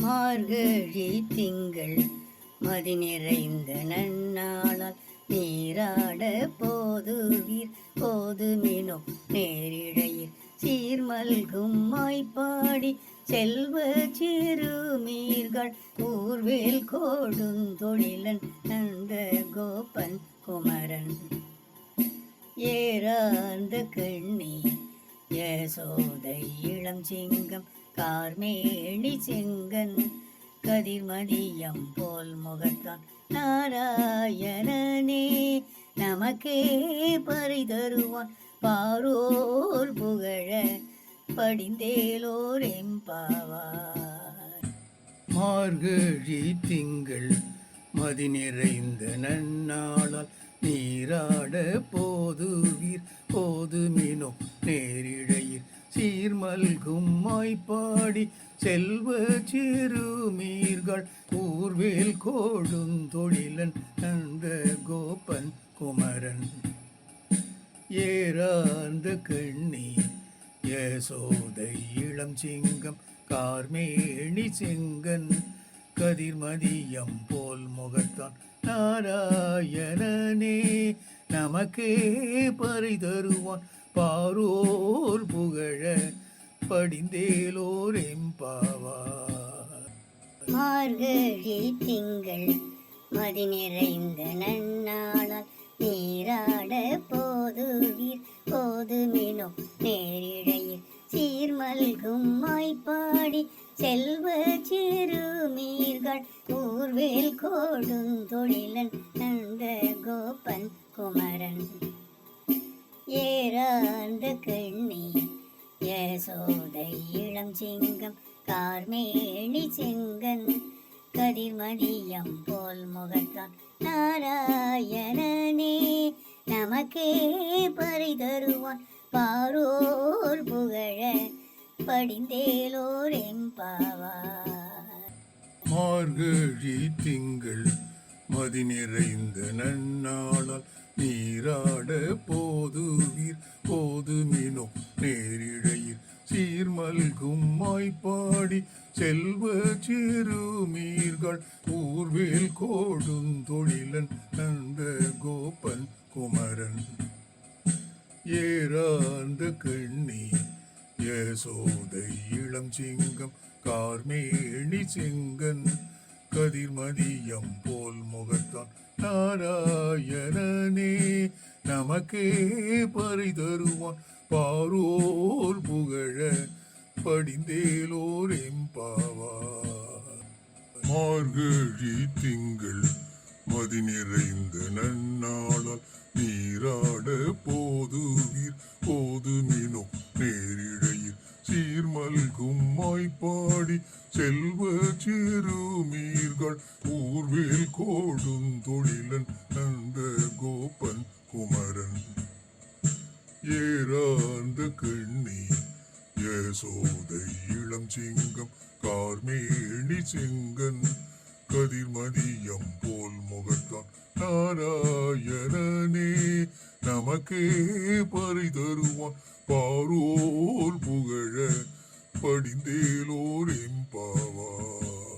மார்கழி திங்கள் மதி நிறைந்த நன்னாளால் நீராட போதுவீர் போதுமினோ நேரிழையில் சீர்மல்கும் மாய்ப்பாடி செல்வ சிறுமீர்கள் ஊர்வேல் கோடுந்தொழிலன் நந்த கோபன் குமரன் ஏறார்ந்த கண்ணி யசோதை இளம் சிங்கம் கார்மேணி செங்கன் கதிர்மதியம் போல் முகத்தான் நாராயணனே நமக்கே பரிதருவான் பாரோர் புகழ படிந்தேலோர் எம்பாவார். மார்கழி திங்கள் மதி நிறைந்த நன்னாளால் நீராட போதுவீர் போதுமினோ நேரிழையில் சீர்மல்கும் மாய்ப்பாடி செல்வ சிறுமீர்கள் ஊர்வேல் கோடுந்தொழிலன் நந்த கோபன் குமரன் ஏறார்ந்த கண்ணி யசோதை இளம் சிங்கம் கார்மேணி செங்கன் கதிர்மதியம் போல் முகத்தான் நாராயணனே நமக்கே பரிதருவான் பாரோர் புகழ படிந்தேலோர் எம்பாவார். மார்கழி திங்கள் மதி நிறைந்த நன்னாளால் நீராட போதுவீர் போதுமினோ நேரிழையில் சீர்மல்கும் மாய்ப்பாடி செல்வ சிறுமீர்கள் ஊர்வேல் கோடுந்தொழிலன் நந்த கோபன் குமரன் ஏறார்ந்த கண்ணி யசோதை இளம் சிங்கம் கார்மேணி செங்கன் கதிர்மதியம் போல் முகத்தான் நாராயணனே நமக்கே பரிதருவான் பாரோர் புகழ படிந்தேலோர் எம்பாவார். மார்கழி திங்கள் மதி நிறைந்த நன்னாளால் நீராட போதுவீர் போதுமினோ நேரிழையில் சீர்மல்கும் மாய்ப்பாடி செல்வ சிறுமீர்கள் ஊர்வேல் கோடுந்தொழிலன் நந்த கோபன் குமரன் ஏறார்ந்த கண்ணி யசோதை இளம் சிங்கம் கார்மேணி செங்கன் கதிர்மதியம் போல் முகத்தான் நாராயணனே நமக்கே பரிதருவான் பாரோர் புகழ படிந்தேலோர் எம்பாவார். மார்கழி திங்கள் மதி நிறைந்த நன்னாளால் நீராட போதுவீர் போதுமினோ நேரிழையில் சீர்மல்கும் மாய்ப்பாடி செல்வ சிறுமீர்கள் ஊர்வேல் கோடுந்தொழிலன் நந்த கோபன் குமரன் ஏறார்ந்த கண்ணி யசோதை இளம் சிங்கம் கார்மேணி செங்கன் கதிர்மதியம் போல் முகத்தான் நாராயணனே நமக்கே பரிதருவான் பாரோர் புகழ படிந்தேலோர் எம்பாவார்.